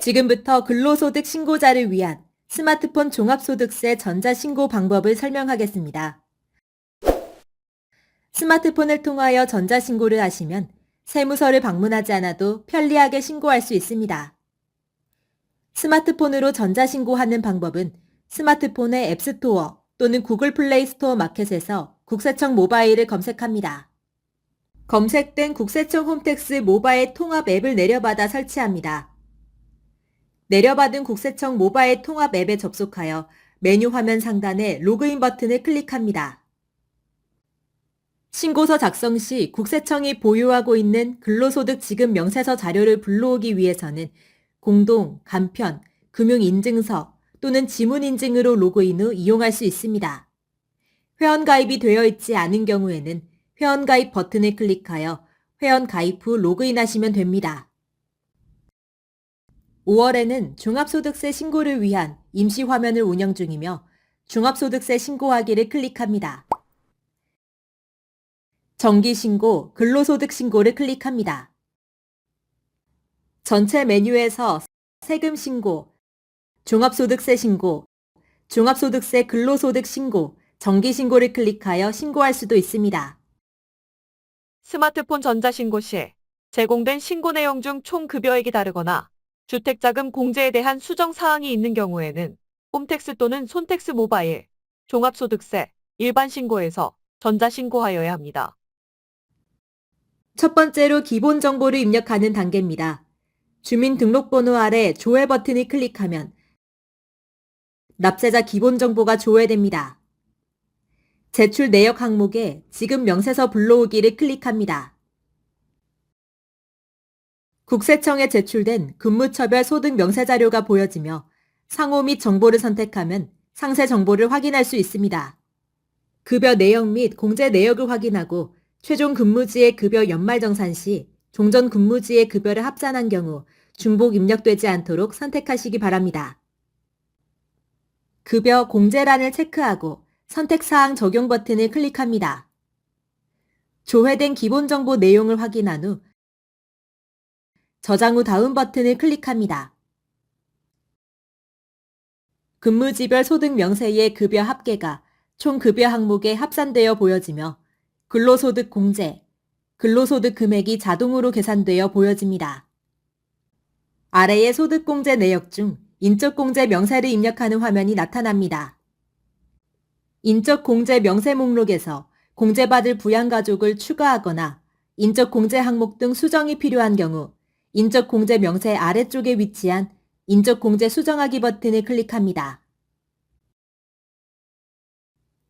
지금부터 근로소득 신고자를 위한 스마트폰 종합소득세 전자신고 방법을 설명하겠습니다. 스마트폰을 통하여 전자신고를 하시면 세무서를 방문하지 않아도 편리하게 신고할 수 있습니다. 스마트폰으로 전자신고하는 방법은 스마트폰의 앱스토어 또는 구글 플레이 스토어 마켓에서 국세청 모바일을 검색합니다. 검색된 국세청 홈택스 모바일 통합 앱을 내려받아 설치합니다. 내려받은 국세청 모바일 통합 앱에 접속하여 메뉴 화면 상단에 로그인 버튼을 클릭합니다. 신고서 작성 시 국세청이 보유하고 있는 근로소득 지급 명세서 자료를 불러오기 위해서는 공동, 간편, 금융인증서 또는 지문인증으로 로그인 후 이용할 수 있습니다. 회원가입이 되어 있지 않은 경우에는 회원가입 버튼을 클릭하여 회원가입 후 로그인하시면 됩니다. 5월에는 종합소득세 신고를 위한 임시 화면을 운영 중이며 종합소득세 신고하기를 클릭합니다. 정기신고, 근로소득신고를 클릭합니다. 전체 메뉴에서 세금신고, 종합소득세 신고, 종합소득세 근로소득 신고, 정기신고를 클릭하여 신고할 수도 있습니다. 스마트폰 전자신고 시 제공된 신고 내용 중 총 급여액이 다르거나 주택자금 공제에 대한 수정 사항이 있는 경우에는 홈택스 또는 손택스 모바일, 종합소득세, 일반 신고에서 전자신고하여야 합니다. 첫 번째로 기본 정보를 입력하는 단계입니다. 주민등록번호 아래 조회 버튼을 클릭하면 납세자 기본 정보가 조회됩니다. 제출 내역 항목에 지급 명세서 불러오기를 클릭합니다. 국세청에 제출된 근무처별 소득 명세 자료가 보여지며 상호 및 정보를 선택하면 상세 정보를 확인할 수 있습니다. 급여 내역 및 공제 내역을 확인하고 최종 근무지의 급여 연말정산 시 종전 근무지의 급여를 합산한 경우 중복 입력되지 않도록 선택하시기 바랍니다. 급여 공제란을 체크하고 선택사항 적용 버튼을 클릭합니다. 조회된 기본정보 내용을 확인한 후 저장 후 다음 버튼을 클릭합니다. 근무지별 소득 명세의 급여 합계가 총 급여 항목에 합산되어 보여지며 근로소득 공제, 근로소득 금액이 자동으로 계산되어 보여집니다. 아래의 소득공제 내역 중 인적공제 명세를 입력하는 화면이 나타납니다. 인적공제 명세 목록에서 공제받을 부양가족을 추가하거나 인적공제 항목 등 수정이 필요한 경우 인적공제 명세 아래쪽에 위치한 인적공제 수정하기 버튼을 클릭합니다.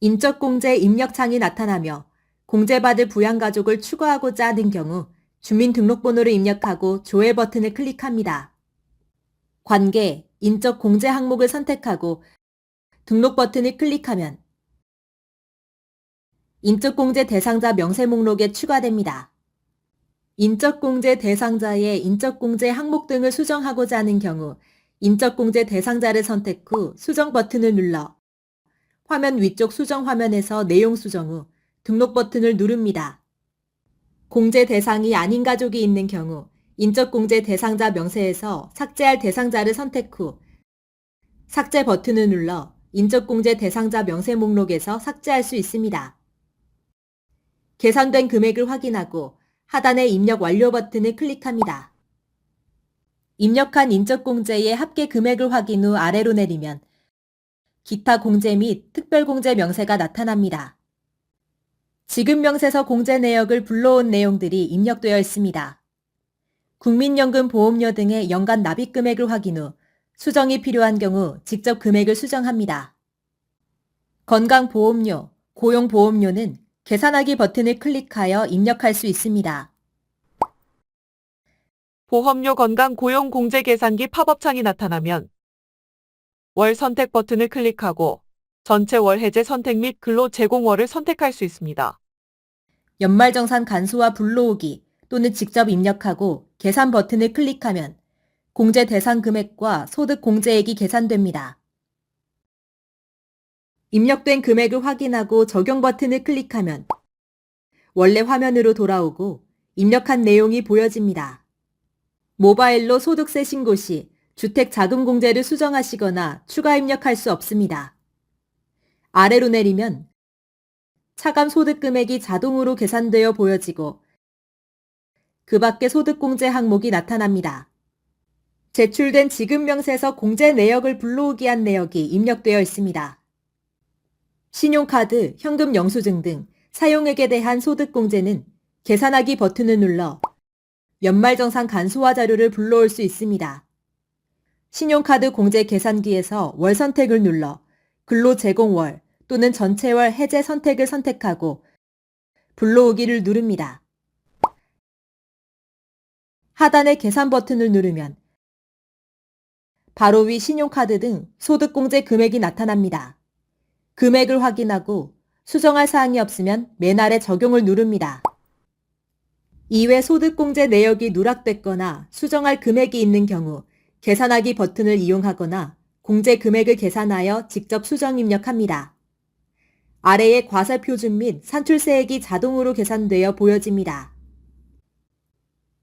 인적공제 입력창이 나타나며 공제받을 부양가족을 추가하고자 하는 경우 주민등록번호를 입력하고 조회 버튼을 클릭합니다. 관계, 인적공제 항목을 선택하고 등록 버튼을 클릭하면 인적공제 대상자 명세 목록에 추가됩니다. 인적공제 대상자의 인적공제 항목 등을 수정하고자 하는 경우 인적공제 대상자를 선택 후 수정 버튼을 눌러 화면 위쪽 수정 화면에서 내용 수정 후 등록 버튼을 누릅니다. 공제 대상이 아닌 가족이 있는 경우 인적공제 대상자 명세에서 삭제할 대상자를 선택 후 삭제 버튼을 눌러 인적공제 대상자 명세 목록에서 삭제할 수 있습니다. 계산된 금액을 확인하고 하단의 입력 완료 버튼을 클릭합니다. 입력한 인적공제의 합계 금액을 확인 후 아래로 내리면 기타 공제 및 특별공제 명세가 나타납니다. 지급명세서 공제 내역을 불러온 내용들이 입력되어 있습니다. 국민연금 보험료 등의 연간 납입 금액을 확인 후 수정이 필요한 경우 직접 금액을 수정합니다. 건강보험료, 고용보험료는 계산하기 버튼을 클릭하여 입력할 수 있습니다. 보험료 건강 고용 공제 계산기 팝업창이 나타나면 월 선택 버튼을 클릭하고 전체 월 해제 선택 및 근로 제공월을 선택할 수 있습니다. 연말정산 간소화 불러오기 또는 직접 입력하고 계산 버튼을 클릭하면 공제 대상 금액과 소득 공제액이 계산됩니다. 입력된 금액을 확인하고 적용 버튼을 클릭하면 원래 화면으로 돌아오고 입력한 내용이 보여집니다. 모바일로 소득세 신고 시 주택자금공제를 수정하시거나 추가 입력할 수 없습니다. 아래로 내리면 차감 소득 금액이 자동으로 계산되어 보여지고 그 밖에 소득공제 항목이 나타납니다. 제출된 지급명세서 공제 내역을 불러오기 한 내역이 입력되어 있습니다. 신용카드, 현금 영수증 등 사용액에 대한 소득공제는 계산하기 버튼을 눌러 연말정산 간소화 자료를 불러올 수 있습니다. 신용카드 공제 계산기에서 월 선택을 눌러 근로제공월 또는 전체월 해제 선택을 선택하고 불러오기를 누릅니다. 하단의 계산 버튼을 누르면 바로 위 신용카드 등 소득공제 금액이 나타납니다. 금액을 확인하고 수정할 사항이 없으면 매날의 적용을 누릅니다. 이외 소득공제 내역이 누락됐거나 수정할 금액이 있는 경우 계산하기 버튼을 이용하거나 공제 금액을 계산하여 직접 수정 입력합니다. 아래의 과세표준 및 산출세액이 자동으로 계산되어 보여집니다.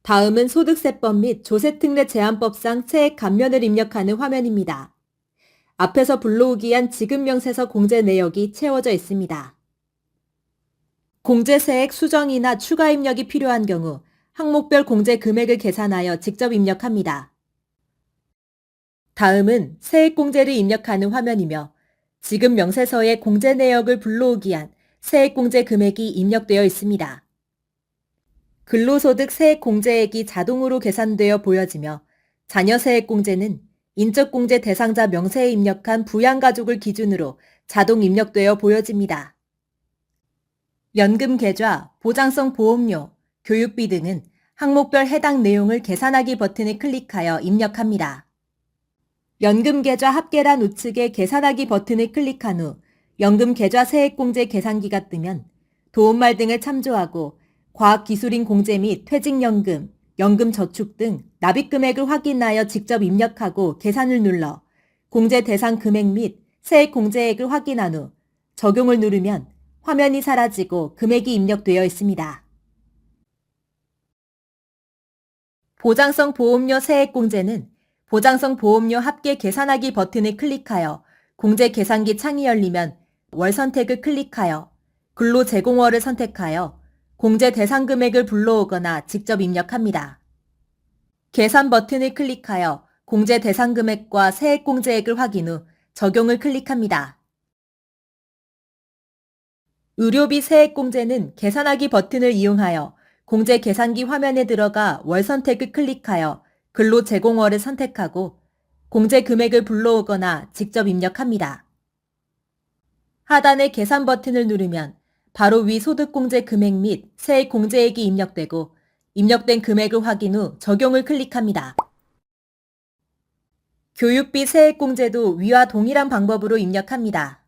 다음은 소득세법 및 조세특례 제한법상 세액 감면을 입력하는 화면입니다. 앞에서 불러오기 한 지급명세서 공제 내역이 채워져 있습니다. 공제세액 수정이나 추가 입력이 필요한 경우 항목별 공제 금액을 계산하여 직접 입력합니다. 다음은 세액공제를 입력하는 화면이며 지급명세서에 공제 내역을 불러오기 한 세액공제 금액이 입력되어 있습니다. 근로소득 세액공제액이 자동으로 계산되어 보여지며 자녀세액공제는 인적공제 대상자 명세에 입력한 부양가족을 기준으로 자동 입력되어 보여집니다. 연금계좌, 보장성 보험료, 교육비 등은 항목별 해당 내용을 계산하기 버튼을 클릭하여 입력합니다. 연금계좌 합계란 우측의 계산하기 버튼을 클릭한 후 연금계좌 세액공제 계산기가 뜨면 도움말 등을 참조하고 과학기술인 공제 및 퇴직연금, 연금저축 등 납입금액을 확인하여 직접 입력하고 계산을 눌러 공제 대상 금액 및 세액공제액을 확인한 후 적용을 누르면 화면이 사라지고 금액이 입력되어 있습니다. 보장성 보험료 세액공제는 보장성 보험료 합계 계산하기 버튼을 클릭하여 공제 계산기 창이 열리면 월 선택을 클릭하여 근로제공월을 선택하여 공제 대상 금액을 불러오거나 직접 입력합니다. 계산 버튼을 클릭하여 공제 대상 금액과 세액공제액을 확인 후 적용을 클릭합니다. 의료비 세액공제는 계산하기 버튼을 이용하여 공제 계산기 화면에 들어가 월 선택을 클릭하여 근로제공월을 선택하고 공제 금액을 불러오거나 직접 입력합니다. 하단의 계산 버튼을 누르면 바로 위 소득공제 금액 및 세액공제액이 입력되고 입력된 금액을 확인 후 적용을 클릭합니다. 교육비 세액공제도 위와 동일한 방법으로 입력합니다.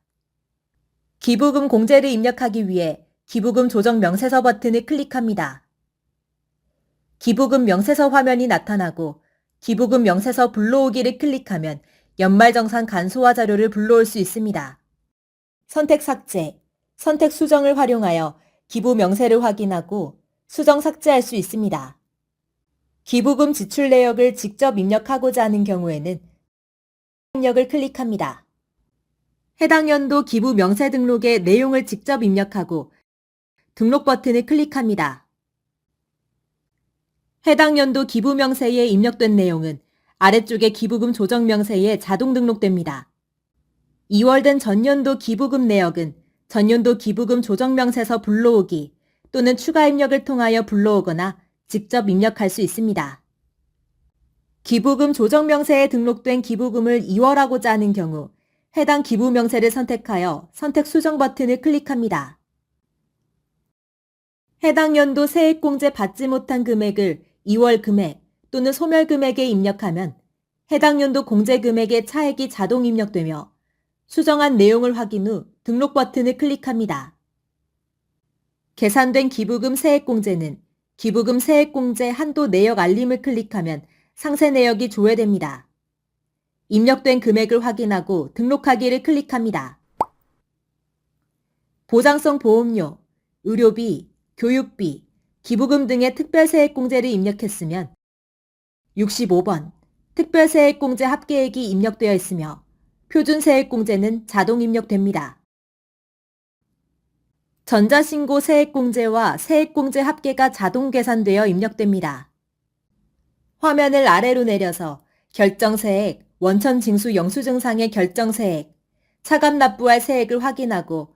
기부금 공제를 입력하기 위해 기부금 조정 명세서 버튼을 클릭합니다. 기부금 명세서 화면이 나타나고 기부금 명세서 불러오기를 클릭하면 연말정산 간소화 자료를 불러올 수 있습니다. 선택 삭제, 선택 수정을 활용하여 기부 명세를 확인하고 수정 삭제할 수 있습니다. 기부금 지출 내역을 직접 입력하고자 하는 경우에는 입력을 클릭합니다. 해당 연도 기부 명세 등록의 내용을 직접 입력하고 등록 버튼을 클릭합니다. 해당 연도 기부 명세에 입력된 내용은 아래쪽의 기부금 조정 명세에 자동 등록됩니다. 2월 된 전년도 기부금 내역은 전년도 기부금 조정 명세서 불러오기 또는 추가 입력을 통하여 불러오거나 직접 입력할 수 있습니다. 기부금 조정 명세에 등록된 기부금을 이월하고자 하는 경우 해당 기부 명세를 선택하여 선택 수정 버튼을 클릭합니다. 해당 연도 세액공제 받지 못한 금액을 2월 금액 또는 소멸 금액에 입력하면 해당 연도 공제 금액의 차액이 자동 입력되며 수정한 내용을 확인 후 등록 버튼을 클릭합니다. 계산된 기부금 세액공제는 기부금 세액공제 한도 내역 알림을 클릭하면 상세 내역이 조회됩니다. 입력된 금액을 확인하고 등록하기를 클릭합니다. 보장성 보험료, 의료비, 교육비, 기부금 등의 특별세액공제를 입력했으면 65번 특별세액공제 합계액이 입력되어 있으며 표준세액공제는 자동 입력됩니다. 전자신고 세액공제와 세액공제 합계가 자동 계산되어 입력됩니다. 화면을 아래로 내려서 결정세액, 원천징수 영수증상의 결정세액, 차감 납부할 세액을 확인하고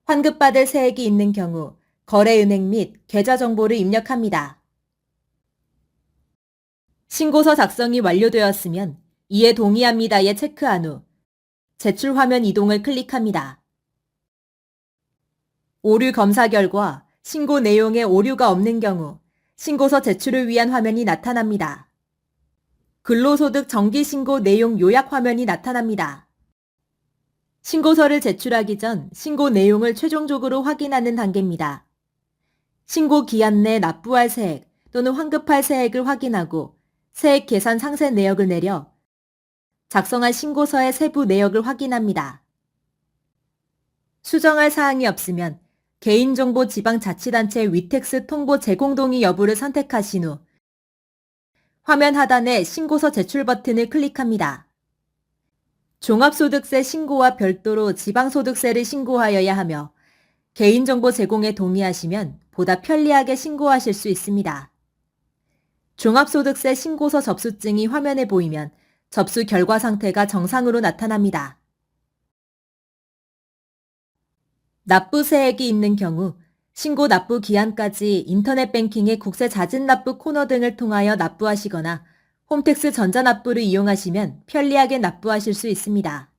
환급받을 세액이 있는 경우 거래은행 및 계좌 정보를 입력합니다. 신고서 작성이 완료되었으면 이에 동의합니다에 체크한 후 제출 화면 이동을 클릭합니다. 오류 검사 결과 신고 내용에 오류가 없는 경우 신고서 제출을 위한 화면이 나타납니다. 근로소득 정기신고 내용 요약 화면이 나타납니다. 신고서를 제출하기 전 신고 내용을 최종적으로 확인하는 단계입니다. 신고 기한 내 납부할 세액 또는 환급할 세액을 확인하고 세액 계산 상세 내역을 내려 작성한 신고서의 세부 내역을 확인합니다. 수정할 사항이 없으면 개인정보 지방자치단체 위택스 통보 제공 동의 여부를 선택하신 후 화면 하단의 신고서 제출 버튼을 클릭합니다. 종합소득세 신고와 별도로 지방소득세를 신고하여야 하며 개인정보 제공에 동의하시면 보다 편리하게 신고하실 수 있습니다. 종합소득세 신고서 접수증이 화면에 보이면 접수 결과 상태가 정상으로 나타납니다. 납부세액이 있는 경우 신고 납부 기한까지 인터넷 뱅킹의 국세 자진 납부 코너 등을 통하여 납부하시거나 홈택스 전자납부를 이용하시면 편리하게 납부하실 수 있습니다.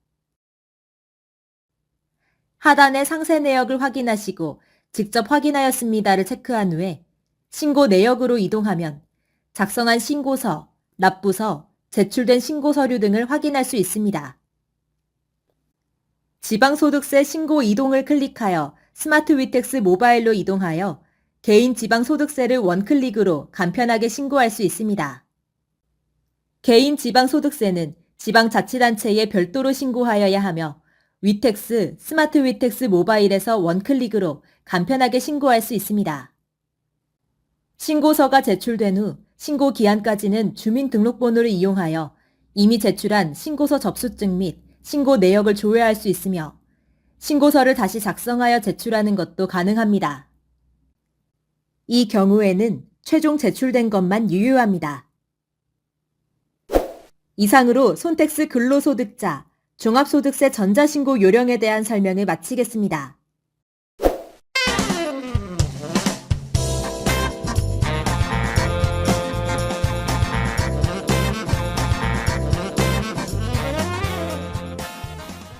하단의 상세 내역을 확인하시고 직접 확인하였습니다를 체크한 후에 신고 내역으로 이동하면 작성한 신고서, 납부서, 제출된 신고서류 등을 확인할 수 있습니다. 지방소득세 신고 이동을 클릭하여 스마트 위택스 모바일로 이동하여 개인 지방소득세를 원클릭으로 간편하게 신고할 수 있습니다. 개인 지방소득세는 지방자치단체에 별도로 신고하여야 하며 위택스, 스마트 위택스 모바일에서 원클릭으로 간편하게 신고할 수 있습니다. 신고서가 제출된 후 신고 기한까지는 주민등록번호를 이용하여 이미 제출한 신고서 접수증 및 신고 내역을 조회할 수 있으며 신고서를 다시 작성하여 제출하는 것도 가능합니다. 이 경우에는 최종 제출된 것만 유효합니다. 이상으로 손택스 근로소득자 종합소득세 전자신고 요령에 대한 설명을 마치겠습니다.